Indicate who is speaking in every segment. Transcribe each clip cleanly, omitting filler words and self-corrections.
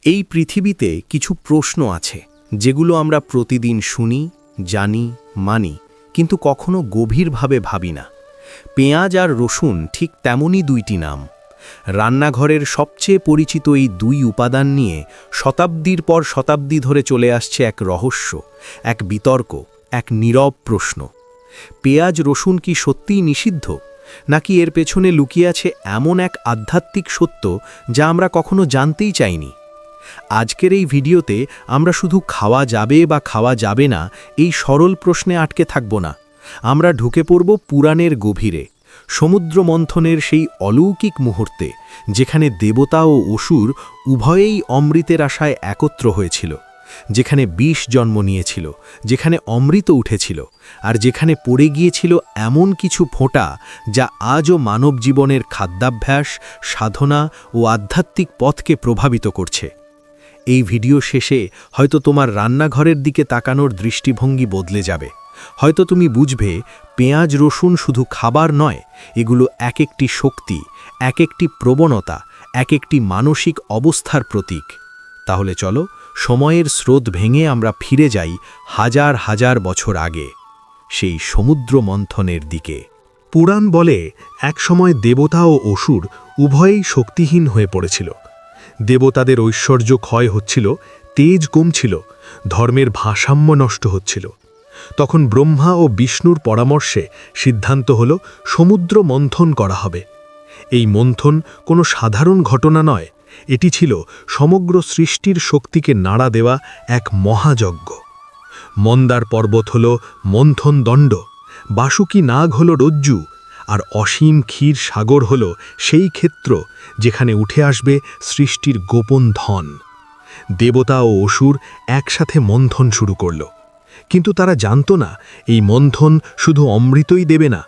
Speaker 1: এই পৃথিবীতে কিছু প্রশ্ন আছে যেগুলো আমরা প্রতিদিন শুনি, জানি, মানি, কিন্তু কখনো গভীরভাবে ভাবি না। পেঁয়াজ আর রসুন ঠিক তেমনই দুইটি নাম। রান্নাঘরের সবচেয়ে পরিচিত এই দুই উপাদান নিয়ে শতাব্দীর পর শতাব্দী ধরে চলে আসছে এক রহস্য, এক বিতর্ক, এক নীরব প্রশ্ন। পেঁয়াজ রসুন কি সত্যিই নিষিদ্ধ, নাকি এর পেছনে লুকিয়ে আছে এমন এক আধ্যাত্মিক সত্য যা আমরা কখনো জানতেই চাইনি? আজকের এই ভিডিওতে আমরা শুধু খাওয়া যাবে বা খাওয়া যাবে না এই সরল প্রশ্নে আটকে থাকব না। আমরা ঢুকে পড়ব পুরাণের গভীরে, সমুদ্র মন্থনের সেই অলৌকিক মুহূর্তে যেখানে দেবতা ও অসুর উভয়েই অমৃতের আশায় একত্র হয়েছিল, যেখানে বিষ জন্ম নিয়েছিল, যেখানে অমৃত উঠেছিল, আর যেখানে পড়ে গিয়েছিল এমন কিছু ফোঁটা যা আজও মানব জীবনের খাদ্যাভ্যাস, সাধনা ও আধ্যাত্মিক পথকে প্রভাবিত করছে। এই ভিডিও শেষে হয়তো তোমার রান্নাঘরের দিকে তাকানোর দৃষ্টিভঙ্গি বদলে যাবে। হয়তো তুমি বুঝবে পেঁয়াজ রসুন শুধু খাবার নয়, এগুলো এক একটি শক্তি, এক একটি প্রবণতা, এক একটি মানসিক অবস্থার প্রতীক। তাহলে চলো সময়ের স্রোত ভেঙে আমরা ফিরে যাই হাজার হাজার বছর আগে, সেই সমুদ্র মন্থনের দিকে।
Speaker 2: পুরাণ বলে একসময় দেবতা ও অসুর উভয়েই শক্তিহীন হয়ে পড়েছিল। দেবতাদের ঐশ্বর্য ক্ষয় হচ্ছিল, তেজ কমছিল, ধর্মের ভারসাম্য নষ্ট হচ্ছিল। তখন ব্রহ্মা ও বিষ্ণুর পরামর্শে সিদ্ধান্ত হল সমুদ্র মন্থন করা হবে। এই মন্থন কোনো সাধারণ ঘটনা নয়, এটি ছিল সমগ্র সৃষ্টির শক্তিকে নাড়া দেওয়া এক মহাযজ্ঞ। মন্দার পর্বত হল মন্থন দণ্ড, বাসুকী নাগ হল রজ্জু, আর অসীম ক্ষীর সাগর হল সেই ক্ষেত্র যেখানে উঠে আসবে সৃষ্টির গোপন ধন। দেবতা ও অসুর একসাথে মন্থন শুরু করল, কিন্তু তারা জানত না এই মন্থন শুধু অমৃতই দেবে না,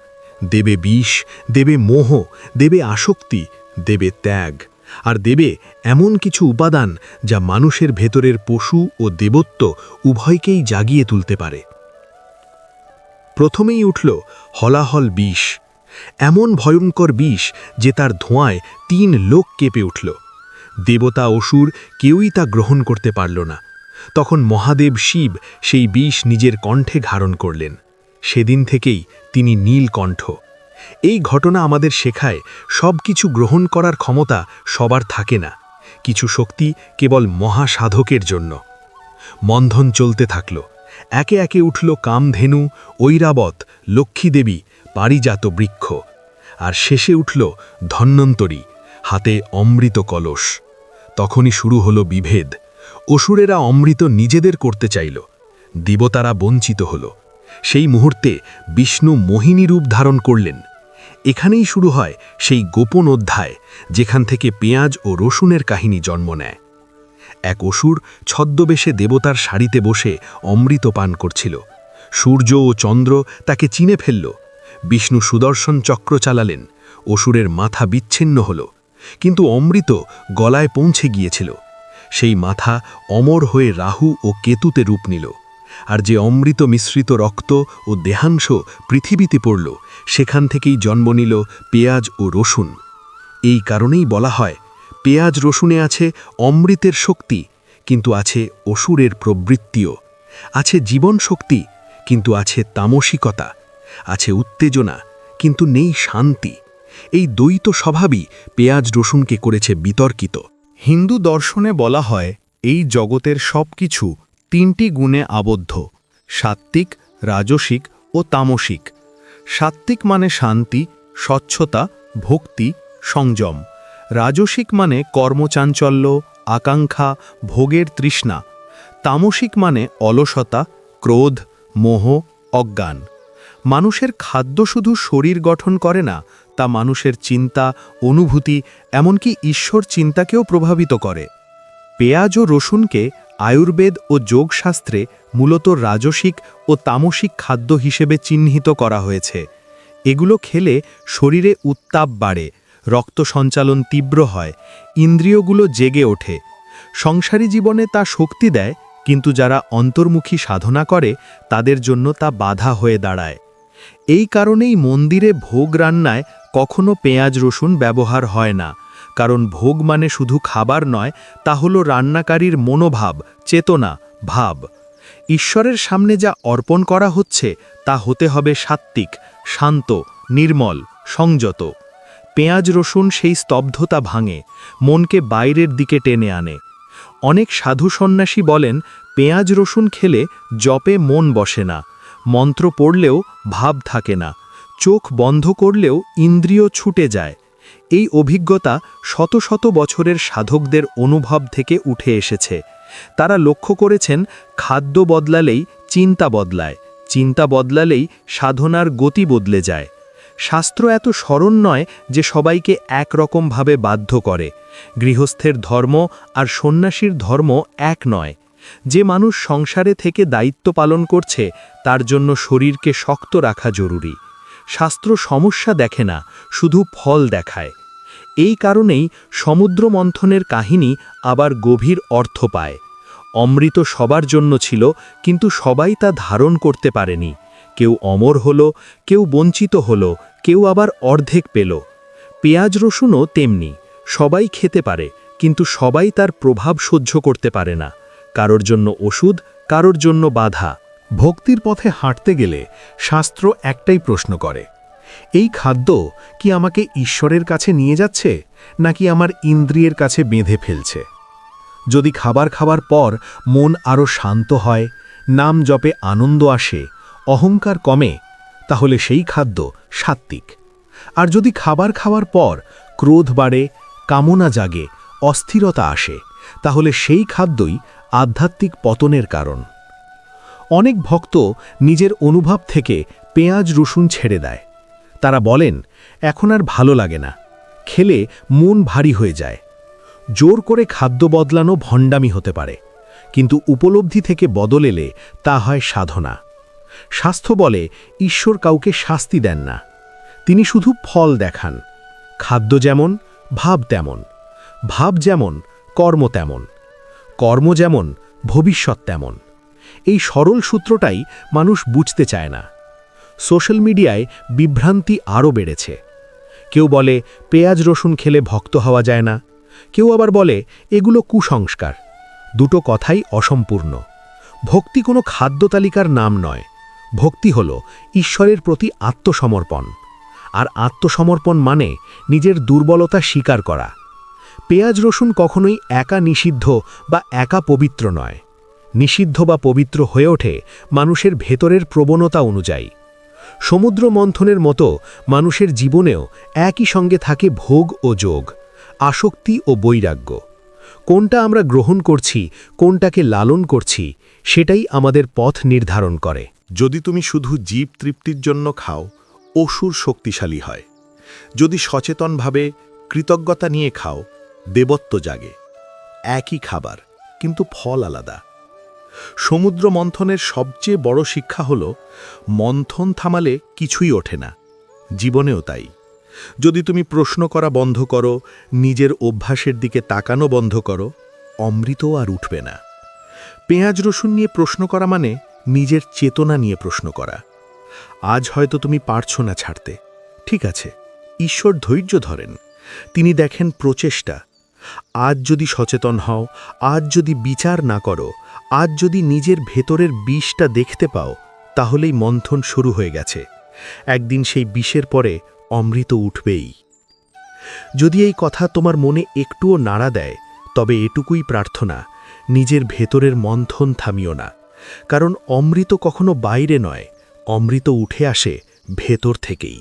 Speaker 2: দেবে বিষ, দেবে মোহ, দেবে আসক্তি, দেবে ত্যাগ, আর দেবে এমন কিছু উপাদান যা মানুষের ভেতরের পশু ও দেবত্ব উভয়কেই জাগিয়ে তুলতে পারে। প্রথমেই উঠল হলাহল বিষ, এমন ভয়ঙ্কর বিষ যে তার ধোঁয়ায় 3 লোক কেঁপে উঠল। দেবতা অসুর কেউই তা গ্রহণ করতে পারল না। তখন মহাদেব শিব সেই বিষ নিজের কণ্ঠে ধারণ করলেন। সেদিন থেকেই তিনি নীলকণ্ঠ। এই ঘটনা আমাদের শেখায় সব কিছু গ্রহণ করার ক্ষমতা সবার থাকে না, কিছু শক্তি কেবল মহাসাধকের জন্য। মন্থন চলতে থাকল, একে একে উঠল কামধেনু, ঐরাবত, লক্ষ্মীদেবী, পারিজাত বৃক্ষ, আর শেষে উঠল ধন্বন্তরী, হাতে অমৃত কলস। তখনই শুরু হলো বিভেদ। অসুরেরা অমৃত নিজেদের করতে চাইল, দেবতারা বঞ্চিত হল। সেই মুহূর্তে বিষ্ণু মোহিনী রূপ ধারণ করলেন। এখানেই শুরু হয় সেই গোপন অধ্যায় যেখান থেকে পেঁয়াজ ও রসুনের কাহিনী জন্ম নেয়। এক অসুর ছদ্মবেশে দেবতার সারিতে বসে অমৃত পান করছিল। সূর্য ও চন্দ্র তাকে চিনে ফেলল। বিষ্ণু সুদর্শন চক্র চালালেন, অসুরের মাথা বিচ্ছিন্ন হল, কিন্তু অমৃত গলায় পৌঁছে গিয়েছিল। সেই মাথা অমর হয়ে রাহু ও কেতুতে রূপ নিল, আর যে অমৃত মিশ্রিত রক্ত ও দেহাংশ পৃথিবীতে পড়ল, সেখান থেকেই জন্ম নিল পেঁয়াজ ও রসুন। এই কারণেই বলা হয় পেঁয়াজ রসুনে আছে অমৃতের শক্তি, কিন্তু আছে অসুরের প্রবৃত্তিও। আছে জীবন শক্তি, কিন্তু আছে তামসিকতা। আছে উত্তেজনা, কিন্তু নেই শান্তি। এই দ্বৈত স্বভাবই পেঁয়াজ রসুনকে করেছে বিতর্কিত।
Speaker 1: হিন্দু দর্শনে বলা হয় এই জগতের সব কিছু 3টি গুণে আবদ্ধ: সাত্ত্বিক, রাজসিক ও তামসিক। সাত্ত্বিক মানে শান্তি, স্বচ্ছতা, ভক্তি, সংযম। রাজসিক মানে কর্মচাঞ্চল্য, আকাঙ্ক্ষা, ভোগের তৃষ্ণা। তামসিক মানে অলসতা, ক্রোধ, মোহ, অজ্ঞান। মানুষের খাদ্য শুধু শরীর গঠন করে না, তা মানুষের চিন্তা, অনুভূতি, এমনকি ঈশ্বর চিন্তাকেও প্রভাবিত করে। পেঁয়াজ ও রসুনকে আয়ুর্বেদ ও যোগশাস্ত্রে মূলত রাজসিক ও তামসিক খাদ্য হিসেবে চিহ্নিত করা হয়েছে। এগুলো খেলে শরীরে উত্তাপ বাড়ে, রক্ত সঞ্চালন তীব্র হয়, ইন্দ্রিয়গুলো জেগে ওঠে। সংসারী জীবনে তা শক্তি দেয়, কিন্তু যারা অন্তর্মুখী সাধনা করে তাদের জন্য তা বাধা হয়ে দাঁড়ায়। এই কারণেই মন্দিরে ভোগ রান্নায় কখনো পেঁয়াজ রসুন ব্যবহার হয় না, কারণ ভোগ মানে শুধু খাবার নয়, তা হলো রান্নাকারীর মনোভাব, চেতনা, ভাব। ঈশ্বরের সামনে যা অর্পণ করা হচ্ছে তা হতে হবে সাত্ত্বিক, শান্ত, নির্মল, সংযত। পেঁয়াজ রসুন সেই স্তব্ধতা ভাঙে, মনকে বাইরের দিকে টেনে আনে। অনেক সাধু সন্ন্যাসী বলেন, পেঁয়াজ রসুন খেলে জপে মন বসে না, মন্ত্র পড়লেও ভাব থাকে না, চোখ বন্ধ করলেও ইন্দ্রিয় ছুটে যায়। এই অভিজ্ঞতা শত শত বছরের সাধকদের অনুভব থেকে উঠে এসেছে। তারা লক্ষ্য করেছেন, খাদ্য বদলালেই চিন্তা বদলায়, চিন্তা বদলালেই সাধনার গতি বদলে যায়। শাস্ত্র এত সরল নয় যে সবাইকে একরকমভাবে বাধ্য করে। গৃহস্থের ধর্ম আর সন্ন্যাসীর ধর্ম এক নয়। যে মানুষ সংসারে থেকে দায়িত্ব পালন করছে তার জন্য শরীরকে শক্ত রাখা জরুরি। শাস্ত্র সমস্যা দেখে না, শুধু ফল দেখায়। এই কারণেই সমুদ্র মন্থনের কাহিনী আবার গভীর অর্থ পায়। অমৃত সবার জন্য ছিল, কিন্তু সবাই তা ধারণ করতে পারেনি। কেউ অমর হলো, কেউ বঞ্চিত হলো, কেউ আবার অর্ধেক পেল। পেঁয়াজ রসুনও তেমনি, সবাই খেতে পারে, কিন্তু সবাই তার প্রভাব সহ্য করতে পারে না। কারোর জন্য ওষুধ, কারোর জন্য বাধা।
Speaker 2: ভক্তির পথে হাঁটতে গেলে শাস্ত্র একটাই প্রশ্ন করে, এই খাদ্য কি আমাকে ঈশ্বরের কাছে নিয়ে যাচ্ছে, নাকি আমার ইন্দ্রিয়ের কাছে বেঁধে ফেলছে? যদি খাবার খাওয়ার পর মন আরও শান্ত হয়, নাম জপে আনন্দ আসে, অহংকার কমে, তাহলে সেই খাদ্য সাত্ত্বিক। আর যদি খাবার খাওয়ার পর ক্রোধ বাড়ে, কামনা জাগে, অস্থিরতা আসে, তাহলে সেই খাদ্যই আধ্যাত্মিক পতনের কারণ। অনেক ভক্ত নিজের অনুভব থেকে পেঁয়াজ রসুন ছেড়ে দেয়। তারা বলেন, এখন আর ভালো লাগে না, খেলে মন ভারী হয়ে যায়। জোর করে খাদ্য বদলানো ভণ্ডামি হতে পারে, কিন্তু উপলব্ধি থেকে বদল এলে তা হয় সাধনা। শাস্ত্র বলে, ঈশ্বর কাউকে শাস্তি দেন না, তিনি শুধু ফল দেখান। খাদ্য যেমন, ভাব তেমন, ভাব যেমন, কর্ম তেমন, কর্ম যেমন, ভবিষ্যৎ তেমন। এই সরল সূত্রটাই মানুষ বুঝতে চায় না। সোশ্যাল মিডিয়ায় বিভ্রান্তি আরও বেড়েছে। কেউ বলে পেঁয়াজ রসুন খেলে ভক্ত হওয়া যায় না, কেউ আবার বলে এগুলো কুসংস্কার। দুটো কথাই অসম্পূর্ণ। ভক্তি কোনো খাদ্য তালিকার নাম নয়। ভক্তি হল ঈশ্বরের প্রতি আত্মসমর্পণ। আর আত্মসমর্পণ মানে নিজের দুর্বলতা স্বীকার করা। পেঁয়াজ রসুন কখনোই একা নিষিদ্ধ বা একা পবিত্র নয়। নিষিদ্ধ বা পবিত্র হয়ে ওঠে মানুষের ভেতরের প্রবণতা অনুযায়ী। সমুদ্র মন্থনের মতো মানুষের জীবনেও একই সঙ্গে থাকে ভোগ ও যোগ, আসক্তি ও বৈরাগ্য। কোনটা আমরা গ্রহণ করছি, কোনটাকে লালন করছি, সেটাই আমাদের পথ নির্ধারণ করে।
Speaker 3: যদি তুমি শুধু জীব তৃপ্তির জন্য খাও, অসুর শক্তিশালী হয়। যদি সচেতনভাবে কৃতজ্ঞতা নিয়ে খাও, দেবত্ব জাগে। একই খাবার, কিন্তু ফল আলাদা। সমুদ্র মন্থনের সবচেয়ে বড় শিক্ষা হল, মন্থন থামালে কিছুই ওঠে না। জীবনেও তাই। যদি তুমি প্রশ্ন করা বন্ধ করো, নিজের অভ্যাসের দিকে তাকানো বন্ধ করো, অমৃতও আর উঠবে না। পেঁয়াজ রসুন নিয়ে প্রশ্ন করা মানে নিজের চেতনা নিয়ে প্রশ্ন করা। আজ হয়তো তুমি পারছো না ছাড়তে, ঠিক আছে, ঈশ্বর ধৈর্য ধরেন, তিনি দেখেন প্রচেষ্টা। আজ যদি সচেতন হও, আজ যদি বিচার না করো, আজ যদি নিজের ভেতরের বিষটা দেখতে পাও, তাহলেই মন্থন শুরু হয়ে গেছে। একদিন সেই বিষের পরে অমৃত উঠবেই। যদি এই কথা তোমার মনে একটুও নাড়া দেয়, তবে এটুকুই প্রার্থনা, নিজের ভেতরের মন্থন থামিও না। কারণ অমৃত কখনো বাইরে নয়, অমৃত উঠে আসে ভেতর থেকেই।